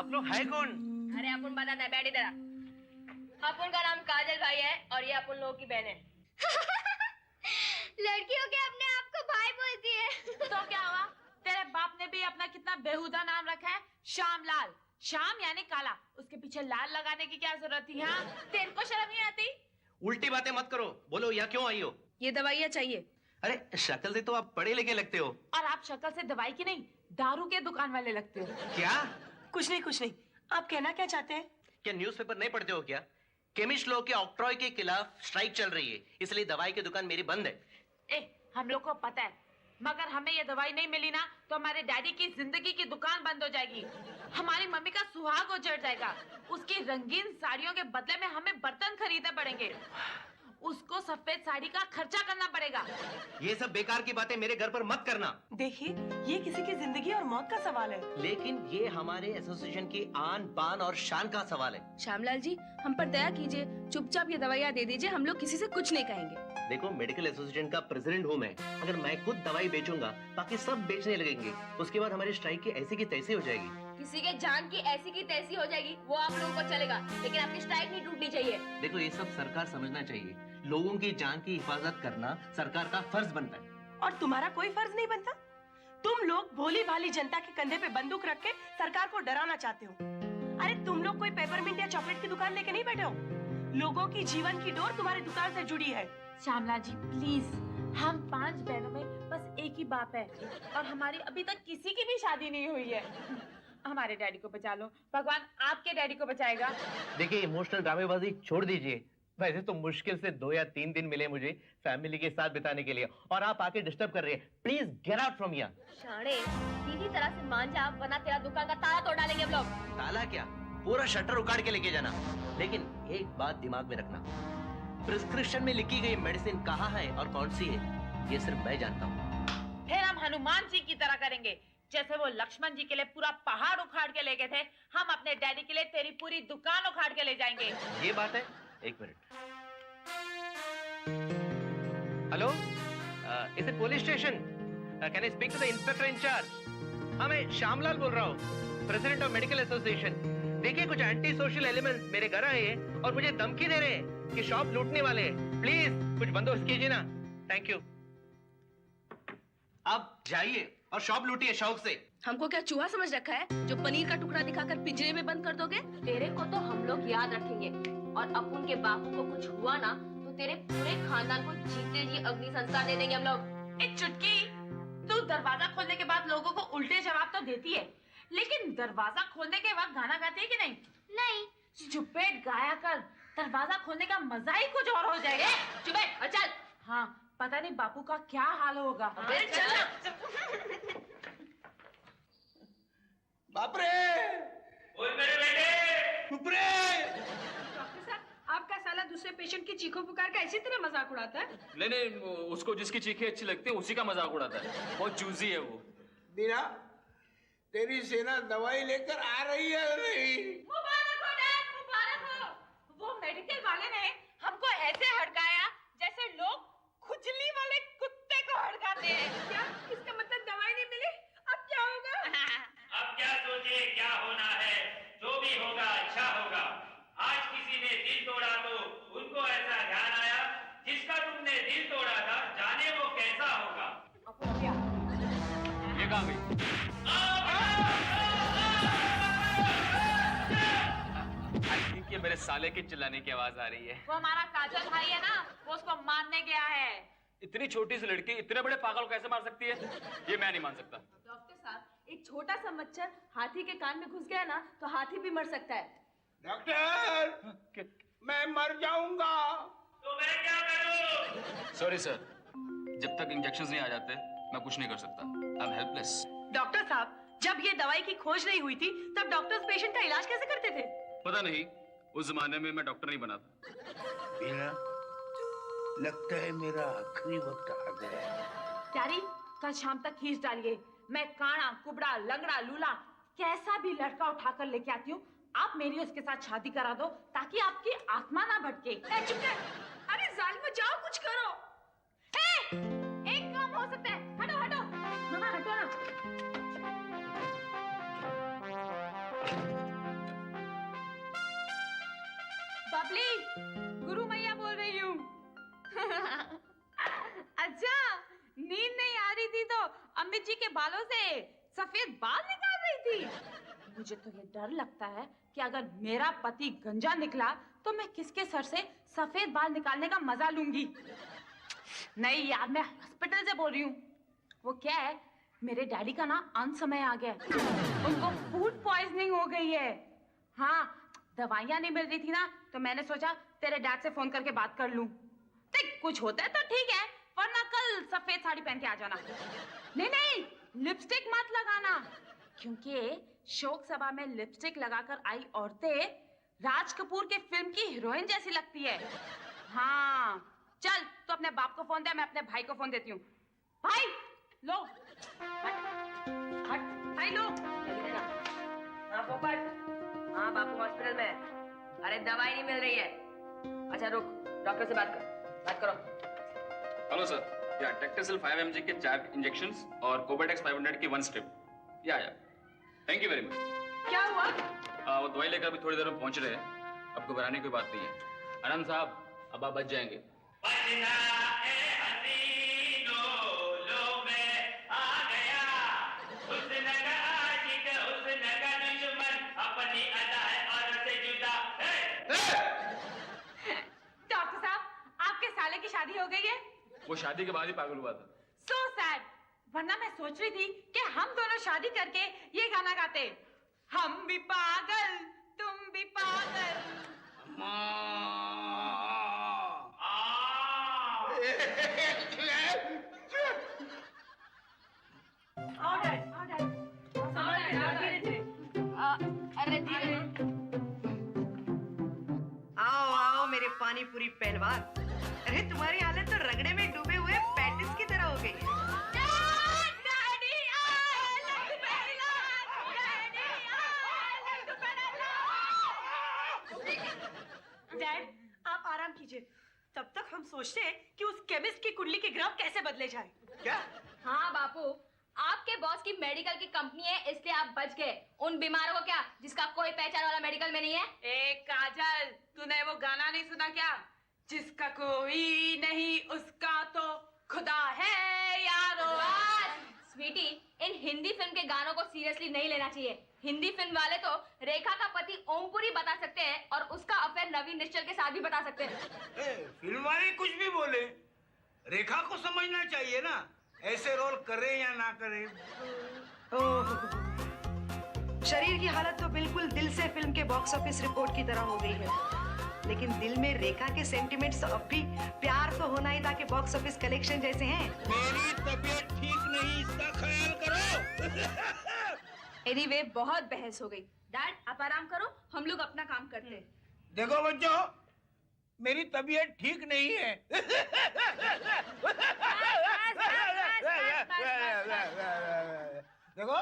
आप लोग है कौन? अरे अपन बताना है, बैठ इधर। अपन का नाम काजल भाई है और ये अपन लोगों की बहन है। लड़कियों के अपने आप को भाई बोलती है। तो क्या हुआ? तेरे बाप ने भी अपना कितना बेहुदा नाम रखा है, श्यामलाल। श्याम यानी काला, उसके पीछे लाल लगाने की क्या जरूरत थी? हाँ, तेरे को शर्म नहीं आती? उल्टी बातें मत करो, बोलो यहाँ क्यों आई हो? ये दवाइयाँ चाहिए। अरे शक्ल से तो आप पढ़े लिखे लगते हो। और आप शक्ल से दवाई की नहीं, दारू के दुकान वाले लगते हो। क्या? कुछ नहीं। आप कहना क्या चाहते हैं? क्या न्यूज़पेपर नहीं पढ़ते हो क्या? केमिस्ट लोग के ऑक्ट्रॉय के खिलाफ स्ट्राइक चल रही है, इसलिए दवाई की दुकान मेरी बंद है। हम लोग को पता है, मगर हमें ये दवाई नहीं मिली ना तो हमारे डैडी की जिंदगी की दुकान बंद हो जाएगी, हमारी मम्मी का सुहाग उजड़ जाएगा, उसकी रंगीन साड़ियों के बदले में हमें बर्तन खरीदने पड़ेंगे, उसको सफेद साड़ी का खर्चा करना पड़ेगा। ये सब बेकार की बातें मेरे घर पर मत करना। देखिए, ये किसी की जिंदगी और मौत का सवाल है। लेकिन ये हमारे एसोसिएशन की आन बान और शान का सवाल है। श्यामलाल जी, हम पर दया कीजिए, चुपचाप ये दवाइयाँ दे दीजिए, हम लोग किसी से कुछ नहीं कहेंगे। देखो, मेडिकल एसोसिएशन का प्रेसिडेंट हूँ मैं। अगर मैं खुद दवाई बेचूंगा, बाकी सब बेचने लगेंगे, उसके बाद हमारी स्ट्राइक की ऐसी की तैसी हो जाएगी। किसी के जान की ऐसी की तैसी हो जाएगी, वो आप लोगों को चलेगा, लेकिन आपकी स्ट्राइक नहीं टूटनी चाहिए। देखो, ये सब सरकार समझना चाहिए, लोगों की जान की हिफाजत करना सरकार का फर्ज बनता है। और तुम्हारा कोई फर्ज नहीं बनता? तुम लोग भोली भाली जनता के कंधे पे बंदूक रख के सरकार को डराना चाहते हो। अरे तुम लोग कोई पेपरमिंट या चॉकलेट की दुकान लेके नहीं बैठे हो, लोगों की जीवन की डोर तुम्हारी दुकान से जुड़ी है। श्यामलाल जी प्लीज, हम 5 बहनों में बस एक ही बाप है और हमारी अभी तक किसी की भी शादी नहीं हुई है। हमारे डैडी को बचा लो, भगवान आपके डैडी को बचाएगा। देखिए, इमोशनल ड्रामेबाजी छोड़ दीजिए। वैसे तो मुश्किल से 2 या 3 दिन मिले मुझे फैमिली के साथ बिताने के लिए, और आप आके डिस्टर्ब कर रहे हैं। Please get out from here. शाणे, सीधी तरह से मान जा, वरना तेरा दुकान का ताला तोड़ डालेंगे हम लोग। ताला क्या, पूरा शटर उखाड़ के लेके जाना। लेकिन एक बात दिमाग में रखना, प्रिस्क्रिप्शन में लिखी गई मेडिसिन कहाँ है और कौन सी है, ये सिर्फ मैं जानता हूँ। फिर हम हनुमान जी की तरह करेंगे, जैसे वो लक्ष्मण जी के लिए पूरा पहाड़ उखाड़ के ले गए थे, हम अपने डैडी के लिए तेरी पूरी दुकान उखाड़ के ले जाएंगे। ये बात है। एक minute. Hello, is it police station? Can I speak to the inspector incharge? हाँ, मैं श्यामलाल बोल रहा हूँ, प्रेसिडेंट ऑफ मेडिकल एसोसिएशन। देखिए, कुछ एंटी सोशल एलिमेंट्स मेरे घर आए हैं और मुझे धमकी दे रहे हैं कि शॉप लूटने वाले हैं। प्लीज कुछ बंदोबस्त कीजिए ना। Thank you. अब जाइए और शॉप लूटिए शौक से। हमको क्या चूहा समझ रखा है, जो पनीर का टुकड़ा दिखाकर पिंजरे में बंद कर दोगे? तेरे को तो हम लोग याद रखेंगे, और अपुन के बापू को कुछ हुआ ना तो तेरे पूरे खानदान को जीते जी अग्नि संस्कार दे देंगे हम लोग। ए चुटकी, तू दरवाजा खोलने के बाद लोगों को उल्टे जवाब तो देती है, लेकिन दरवाजा खोलने के वक्त गाना गाती है कि नहीं? नहीं। चुपेट गाया कर, दरवाजा खोलने का मजा ही कुछ और हो जाएगा। चुपेट और चल। हाँ, पता नहीं बापू का क्या हाल होगा। अरे चल। बाप रे! ओए मेरे बेटे! ऊपरे! डॉक्टर साहब, आपका साला दूसरे पेशेंट की चीखों पुकार का इसी तरह मजाक उड़ाता है? नहीं, उसको जिसकी चीखें अच्छी लगती है उसी का मजाक उड़ाता है। बहुत चूजी है वो। दीना, तेरी सेना दवाई लेकर आ रही है नहीं? मुबारक हो डैड, मुबारक हो। वो मेडिकल वाले ने हमको ऐसे हड़काया जैसे लोग खुजली वाले कुत्ते को हड़काते हैं। क्या इसका मतलब दवाई नहीं मिली? अब क्या होगा? अब क्या सोचे, क्या होना है, जो भी होगा अच्छा होगा। आज किसी ने दिल तोड़ा तो उनको ऐसा ध्यान आया, जिसका तुमने दिल तोड़ा था, जाने वो कैसा होगा। ये कहाँ गई? आई थिंक ये मेरे साले की चिल्लाने की आवाज आ रही है। वो हमारा काजल भाई है ना, वो उसको मारने गया है। इतनी छोटी सी लड़की इतने बड़े पागल को कैसे मार सकती है? ये मैं नहीं मान सकता। डॉक्टर साहब, एक छोटा सा मच्छर हाथी के कान में घुस गया ना तो हाथी भी मर सकता है। डॉक्टर, मैं मर जाऊंगा। तो मैं क्या करूं? सॉरी सर, जब तक इंजेक्शंस नहीं आ जाते मैं कुछ नहीं कर सकता। I am helpless. डॉक्टर साहब, जब ये दवाई की खोज नहीं हुई थी तब डॉक्टर्स पेशेंट का इलाज कैसे करते थे? पता नहीं, उस जमाने में मैं डॉक्टर नहीं बना था। बीना, लगता है मेरा आखिरी वक्त आ गया। प्यारी, कल शाम तक खींच डालिए, मैं काना कुबड़ा लंगड़ा लूला कैसा भी लड़का उठाकर लेके आती हूँ। आप मेरी उसके साथ शादी करा दो ताकि आपकी आत्मा ना भटके। चुप कर। अरे जालिम, जाओ कुछ करो। एक काम हो सकता है, हटो हटो। मामा हटो ना। अमित जी के बालों से सफेद बाल निकाल रही थी। मुझे तो ये डर लगता है कि अगर मेरा पति गंजा निकला तो मैं किसके सर से सफेद बाल निकालने का मजा लूंगी। नहीं यार, मैं हॉस्पिटल से बोल रही हूँ। वो क्या है, मेरे डैडी का ना अंत समय आ गया है। उनको फूड पॉइजनिंग हो गई है। हाँ, दवाइयाँ नहीं मिल रही थी ना, तो मैंने सोचा तेरे डैड से फोन करके बात कर लूं। देख, कुछ होता है तो ठीक है, वरना कल सफेद साड़ी पहन के आ जाना। नहीं, लिपस्टिक मत लगाना, क्योंकि शोक सभा में लिपस्टिक लगाकर आई औरतें राज कपूर के फिल्म की हीरोइन जैसी लगती है। हाँ, चल तो अपने बाप को फोन दे, मैं अपने भाई को फोन देती हूँ। भाई लो, हट भाई लो। हाँ पोपट, हाँ बापू हॉस्पिटल में है। अरे दवाई नहीं मिल रही है। अच्छा रुक, डॉक्टर से बात करो। हेलो सर, या टेक्टोसिल 5 mg के 4 इंजेक्शंस और कोबेडेक्स 500 की 1 स्ट्रिप। या थैंक यू वेरी मच। क्या हुआ? वो दवाई लेकर अभी थोड़ी देर में पहुंच रहे हैं। अब घबराने की कोई बात नहीं है। आनंद साहब, अब आप बच जाएंगे। डॉक्टर साहब, आपके साले की शादी हो गई है? वो शादी के बाद ही पागल हुआ था। So sad। वरना मैं सोच रही थी कि हम दोनों शादी करके ये गाना गाते, हम भी पागल तुम भी पागल। अरे धीरे। आओ मेरे पानी पूरी पहलवान। अरे तुम्हारी हालत तो रगड़े में डूबे हुए पैटिस की तरह हो गई है। डैड, आप आराम कीजिए। तब तक हम सोचते हैं कि उस केमिस्ट की कुंडली के ग्राफ कैसे बदले जाए। क्या? हाँ बापू, आपके बॉस की मेडिकल की कंपनी है, इसलिए आप बच गए। उन बीमारों को क्या, जिसका कोई पहचान वाला मेडिकल में नहीं है। ए काजल, तूने वो गाना नहीं सुना क्या? जिसका कोई नहीं उसका तो खुदा है यारो। स्वीटी, इन हिंदी फिल्म के गानों को सीरियसली नहीं लेना चाहिए। हिंदी फिल्म वाले तो रेखा का पति ओमपुरी बता सकते हैं और उसका अफेयर नवीन निश्चल के साथ भी बता सकते हैं। फिल्म वाले कुछ भी बोले, रेखा को समझना चाहिए ना, ऐसे रोल करे या ना करे। शरीर की हालत तो बिल्कुल दिल से फिल्म के बॉक्स ऑफिस रिपोर्ट की तरह हो गई है, लेकिन दिल में रेखा के सेंटिमेंट्स तो अब भी प्यार तो होना ही था कि बॉक्स ऑफिस कलेक्शन जैसे हैं। मेरी तबीयत ठीक नहीं, इसका ख्याल करो। एनीवे, बहुत बहस हो गई। डैड आप आराम करो, हम लोग अपना काम करते हैं। देखो बच्चों, मेरी तबीयत ठीक नहीं है। देखो,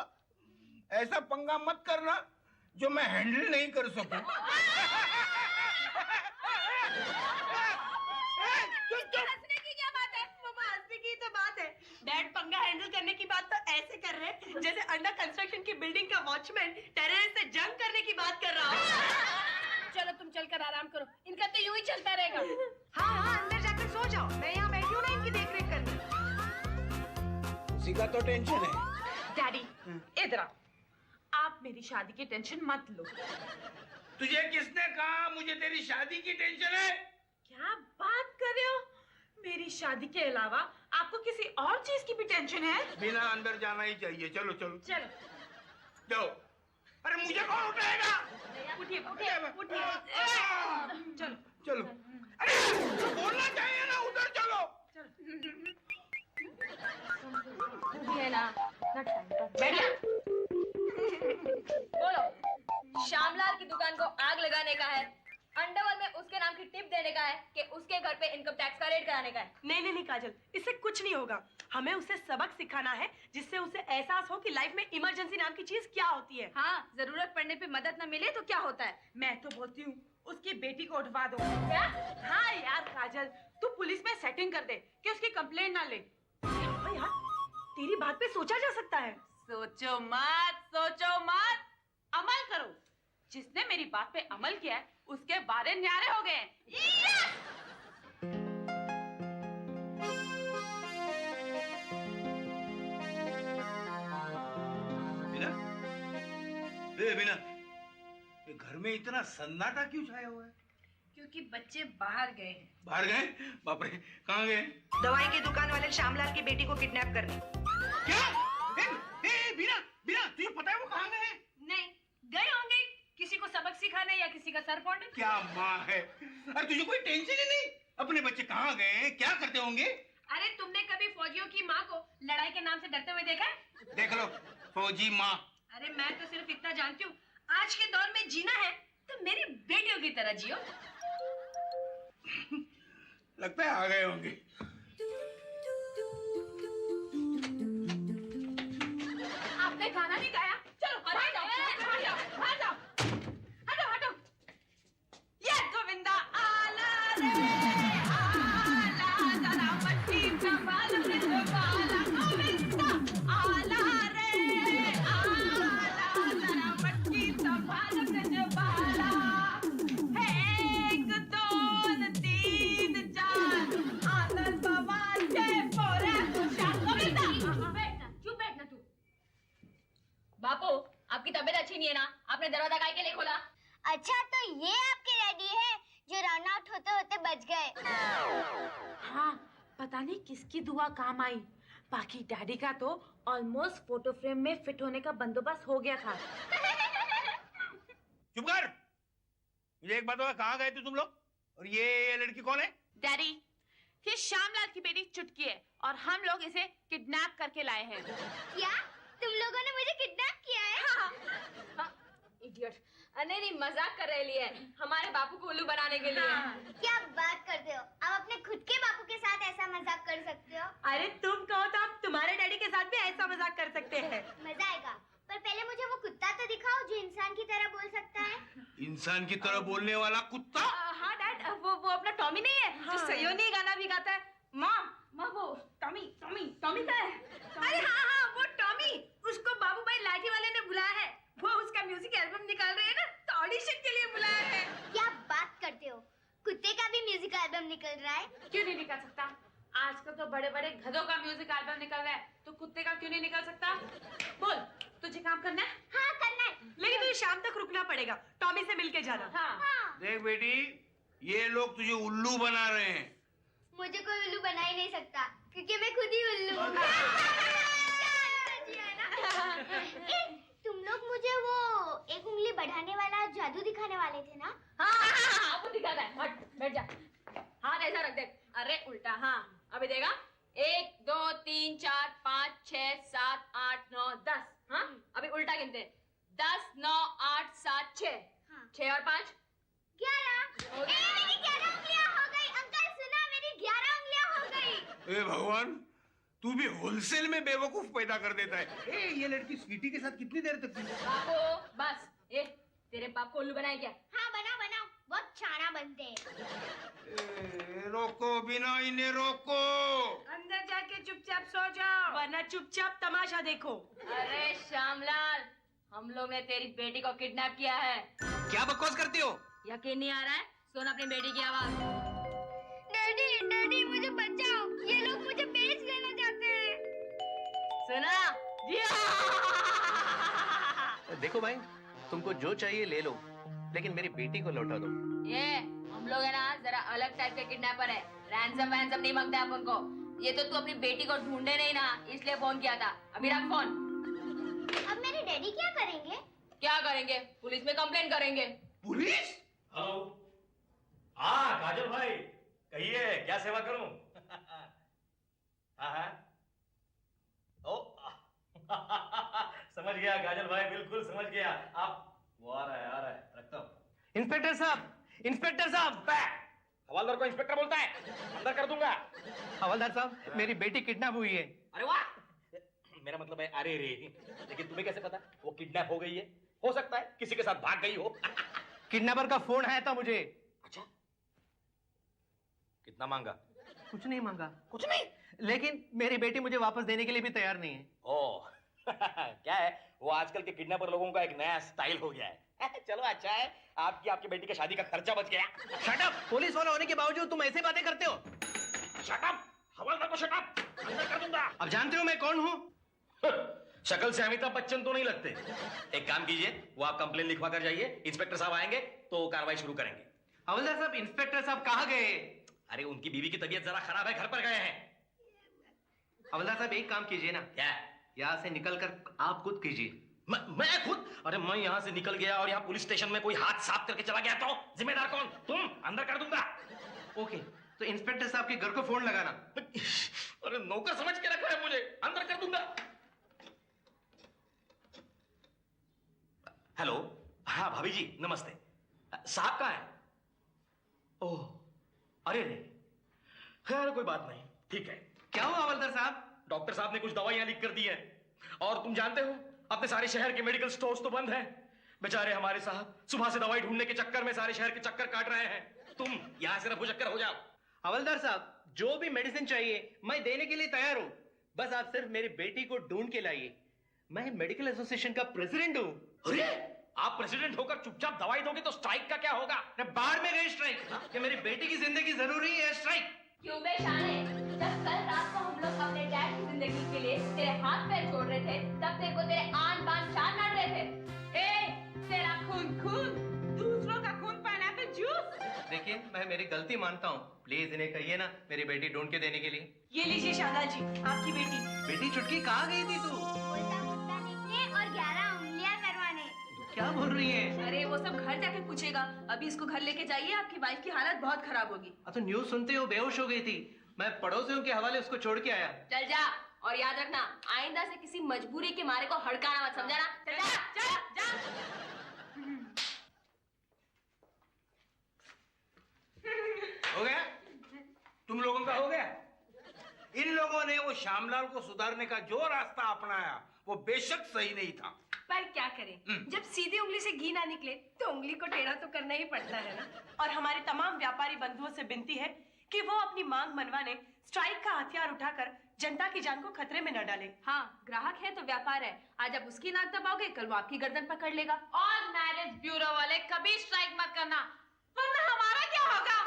ऐसा पंगा मत करना जो मैं हैंडल नहीं कर सकूं। हंसने की क्या बात है? मम्मा, हंसने की तो बात है। डैड पंगा हैंडल करने की बात तो ऐसे कर रहे हैं जैसे अंडर कंस्ट्रक्शन की बिल्डिंग का वॉचमैन टेररिस्ट से जंग करने की बात कर रहा हो। चलो तुम चलकर आराम करो, इनका तो यूं ही चलता रहेगा। हाँ, अंदर जाकर सो जाओ, मैं यहाँ बैठी हूँ ना इनकी देख रेख करने। उसी का तो टेंशन है। डैडी इधर आओ, आप मेरी शादी की टेंशन मत लो। तुझे किसने कहा मुझे तेरी शादी की टेंशन है? क्या बात कर रहे हो? मेरी शादी के अलावा आपको किसी और चीज की भी टेंशन है? बिना अंदर जाना ही चाहिए। चलो चलो चलो जाओ। अरे मुझे कौन उठाएगा? उठिए उठिए उठिए। चलो चलो। अरे तो बोलना चाहिए ना, उधर चलो। है ना, बैठिए। बोलो, श्यामलाल की दुकान को आग लगाने का है, अंडरवर्ल्ड में उसके नाम की टिप देने का है कि उसके घर पे इनकम टैक्स का रेड कराने का है। नहीं काजल, इससे कुछ नहीं होगा। हमें उसे सबक सिखाना है जिससे उसे एहसास हो कि लाइफ में इमरजेंसी नाम की चीज क्या होती है। हाँ, जरूरत पड़ने पे मदद न मिले तो क्या होता है। मैं तो बोलती हूँ उसकी बेटी को उठवा दो। क्या? हाँ यार काजल, तू पुलिस में सेटिंग कर दे कि उसकी कंप्लेंट ना ले। यार, तेरी बात पे सोचा जा सकता है। सोचो मत, अमल करो। जिसने मेरी बात पे अमल किया है उसके बारे न्यारे हो गए। बिना ये घर में इतना सन्नाटा क्यों छाया हुआ है? क्योंकि बच्चे बाहर गए हैं। बाहर गए? बाप रे, कहाँ गए? दवाई की दुकान वाले श्यामलाल की बेटी को किडनैप करने। क्या? बीना, बीना, तुझे पता है वो कहाँ गए? नहीं, गए होंगे किसी को सबक सिखाने या किसी का सर फोड़ने। क्या माँ है? अरे तुझे कोई टेंशन ही नहीं? अपने बच्चे कहाँ गए, क्या करते होंगे? अरे तुमने कभी फौजियों की माँ को लड़ाई के नाम से डरते हुए देखा है? देख लो, फौजी माँ। अरे मैं तो सिर्फ इतना जानती हूँ, आज के दौर में जीना है तो मेरी बेटियों की तरह जियो। लगता है आ गए होंगे। आपने खाना नहीं खाया? चलो बाहर जाओ, बाहर जाओ, बाहर जाओ। हटो हटो। ये गोविंदा आला रे आला, जरा मट्टी संभालो रे संभाला। गोविंदा आला रे आला, जरा मट्टी संभालो रे संभाला। एक दोन तीन चार, आनंद भवन के पोरे खुशाल। गोविंदा बैठना, चुप बैठना तू। बापू, आपकी तबीयत अच्छी नहीं है ना? आपने दरवाजा काहे के लिए खोला? अच्छा तो ये आपके डैडी है जो रन आउट होते होते बच गए। हाँ, पता नहीं किसकी दुआ काम आई। बाकी डैडी का तो ऑलमोस्ट फोटो फ्रेम में फिट होने का बंदोबस्त हो गया था। चुप कर। मुझे एक बात होगा, कहाँ गए थे तुम लोग? और ये लड़की कौन है? डैडी, ये श्यामलाल की बेटी चुटकी है और हम लोग इसे किडनैप करके लाए हैं। क्या तुम लोगों ने मुझे किडनैप किया है? हाँ, इडियट। नहीं, मजाक कर रही है, हमारे बापू को उल्लू बनाने के लिए। क्या बात करते हो? आप अपने खुद के बापू के साथ ऐसा मजाक कर सकते हो? अरे तुम कहो तो हम तुम्हारे डैडी के साथ भी ऐसा मजाक कर सकते हैं। मजा आएगा, पर पहले मुझे वो कुत्ता तो दिखाओ जो इंसान की तरह बोल सकता है। इंसान की तरह बोलने वाला कुत्ता? हाँ डैड, वो अपना टॉमी नहीं है जो सयोनी गाना भी गाता है। माँ वो टॉमी टॉमी टॉमी का है। अरे हाँ, वो टॉमी, उसको बाबू भाई लाठी वाले ने बुलाया है। वो उसका म्यूजिक एल्बम निकाल रहे हैं ना, तो ऑडिशन के लिए बुलाया है। क्या बात करते हो? कुत्ते का भी म्यूजिक एल्बम निकल रहा है? क्यों नहीं निकल सकता? आजकल तो बड़े बड़े गधों का म्यूजिक एल्बम निकल रहा है, तो कुत्ते का क्यों नहीं निकल सकता? बोल, तुझे काम करना है? हाँ करना है। लेकिन तुझे शाम तक रुकना पड़ेगा, टॉमी से मिलके जाना। हाँ। देख बेटी, ये लोग तुझे उल्लू बना रहे हैं। मुझे कोई उल्लू बना ही नहीं सकता क्योंकि मैं खुद ही उल्लू हूँ। तुम लोग मुझे वो एक उंगली बढ़ाने वाला जादू दिखाने वाले थे ना? हाँ, आपको दिखाता है। हट, बैठ जा। हाथ ऐसा रख दे। अरे उल्टा, हाँ। अभी देगा। 1 2 3 4 5 6 7 8 9 10। हाँ, अभी उल्टा गिनते। 10 9 8 7 6। 6 और 5 11। मेरी 11 उंगलियां हो गई। अंकल सुना, मेरी 11 उंगलियां हो गई। ए भगवान, तू भी होलसेल में बेवकूफ पैदा कर देता है। ए, ये लड़की स्वीटी के साथ कितनी देर तक थी? बापू, बस। तेरे बाप को उल्लू बनाए क्या? हाँ बनाओ, बहुत छाना बनते हैं। रोको बिना, इन्हें रोको। अंदर जाके चुपचाप सो जाओ, वरना चुपचाप तमाशा देखो। अरे श्यामलाल, हम लोग ने तेरी बेटी को किडनैप किया है। क्या बकवास करती हो? यकीन नहीं आ रहा है? सुन अपनी बेटी की आवाज। डैडी मुझे बचाओ, ये लोग मुझे बेच लेना चाहते हैं। सुना? देखो भाई, तुमको जो चाहिए ले लो, लेकिन मेरी बेटी को लौटा दो। ये हम लोग है ना जरा अलग टाइप के किडनैपर है। रैंसम वैंसम नहीं मांगते अपन को। ये तो तू अपनी बेटी को ढूंढे नहीं ना, इसलिए फोन किया था। अभी रख फोन। अब मेरे डैडी क्या करेंगे? क्या करेंगे? पुलिस में कंप्लेंट करेंगे। पुलिस? हेलो। हाँ काजल भाई, कहिए क्या सेवा करूं? हाँ ओ समझ गया काजल भाई, बिल्कुल समझ गया। आप वो आ रहा है रखता हूं। इंस्पेक्टर साहब। हवालदार को इंस्पेक्टर बोलता है? अंदर कर दूंगा। हवलदार साहब, मेरी बेटी किडनैप हुई है। अरे वाह, मेरा मतलब है अरे रे। लेकिन तुम्हें कैसे पता वो किडनैप हो गई है? हो सकता है किसी के साथ भाग गई हो। किडनैपर का फोन आया था मुझे। अच्छा, कितना मांगा? कुछ नहीं मांगा, कुछ नहीं, लेकिन मेरी बेटी मुझे वापस देने के लिए भी तैयार नहीं है। ओह क्या है, वो आजकल के किडनैपर लोगों का एक नया स्टाइल हो गया है। चलो अच्छा है, आपकी बेटी का शादी का खर्चा बच गया। Shut up! पुलिस वाला होने के बावजूद तुम ऐसे बातें करते हो? Shut up! हवलदार को शट अप! अंदर कर दूंगा। अब जानते हो मैं कौन हूँ? शक्ल से अमिताभ बच्चन तो नहीं लगते। एक काम कीजिए, वो आप कंप्लेन लिखवा कर जाइए, इंस्पेक्टर साहब आएंगे तो कार्रवाई शुरू करेंगे। हवलदार साहब, इंस्पेक्टर साहब कहाँ गए? अरे उनकी बीवी की तबीयत जरा खराब है, घर पर गए हैं। हवलदार साहब एक काम कीजिए ना, क्या? यहाँ से निकलकर आप खुद कीजिए। मैं खुद? अरे मैं यहाँ से निकल गया और यहाँ पुलिस स्टेशन में कोई हाथ साफ करके चला गया तो जिम्मेदार कौन? तुम? अंदर कर दूंगा। ओके, तो इंस्पेक्टर साहब के घर को फोन लगाना। अरे नौकर समझ के रखा है मुझे, अंदर कर दूंगा। हेलो, हाँ भाभी जी नमस्ते। साहब कहाँ है? ओह, अरे नहीं, खैर कोई बात नहीं, ठीक है। क्या हुआ हवलदार साहब? डॉक्टर साहब ने कुछ दवाइयां लिख कर दी हैं और तुम जानते हो अपने सारे शहर के मेडिकल स्टोर्स तो बंद हैं। बेचारे हमारे साहब सुबह से दवाई ढूंढने के चक्कर में सारे शहर के चक्कर काट रहे हैं। तुम यहां से रफू चक्कर हो जाओ। हवलदार साहब, जो भी मेडिसिन चाहिए मैं देने के लिए तैयार हूँ, बस आप सिर्फ मेरी बेटी को ढूंढ के लाइए। मैं मेडिकल एसोसिएशन का प्रेसिडेंट हूँ। अरे आप प्रेसिडेंट होकर चुपचाप दवाई दोगे तो स्ट्राइक का क्या होगा? बाढ़ में गई स्ट्राइक, कि मेरी बेटी की जिंदगी जरूरी है स्ट्राइक। क्यों बे शाने? जब कल रात को हम लोग अपने डैड की जिंदगी के लिए तेरे हाथ पैर छोड़ रहे थे, तब तेरे को तेरे आन बान शान लड़ रहे थे। ए, तेरा खून दूसरों का खून पाइनएप्पल जूस। देखिए, मैं मेरी गलती मानता हूँ, प्लीज इन्हें कहिए ना मेरी बेटी ढूंढ के देने के लिए। ये लीजिए शारदा जी, आपकी बेटी। बेटी चुटकी कहाँ गई थी तू? उल्टा पुल्टा देखने और 11 उंगलियां करवाने। क्या बोल रही है? अरे वो सब घर जाके पूछेगा, अभी इसको घर लेके जाइए, आपकी वाइफ की हालत बहुत खराब होगी। तो न्यूज सुनते हो बेहोश हो गई थी, मैं पड़ोसियों के हवाले उसको छोड़ के आया। चल जा, और याद रखना आइंदा से किसी मजबूरी के मारे को हड़काना मत, समझा ना? चल जा। हो गया? तुम लोगों का हो गया? इन लोगों ने वो श्यामलाल को सुधारने का जो रास्ता अपनाया वो बेशक सही नहीं था। पर क्या करें, जब सीधी उंगली से घी ना निकले तो उंगली को टेढ़ा तो करना ही पड़ता है ना। और हमारे तमाम व्यापारी बंधुओं से विनती है कि वो अपनी मांग मनवाने स्ट्राइक का हथियार उठाकर जनता की जान को खतरे में न डाले। हाँ, ग्राहक है तो व्यापार है, आज आप उसकी नाक दबाओगे, कल वो आपकी गर्दन पकड़ लेगा। और मैरिज ब्यूरो वाले कभी स्ट्राइक मत करना, वरना हमारा क्या होगा?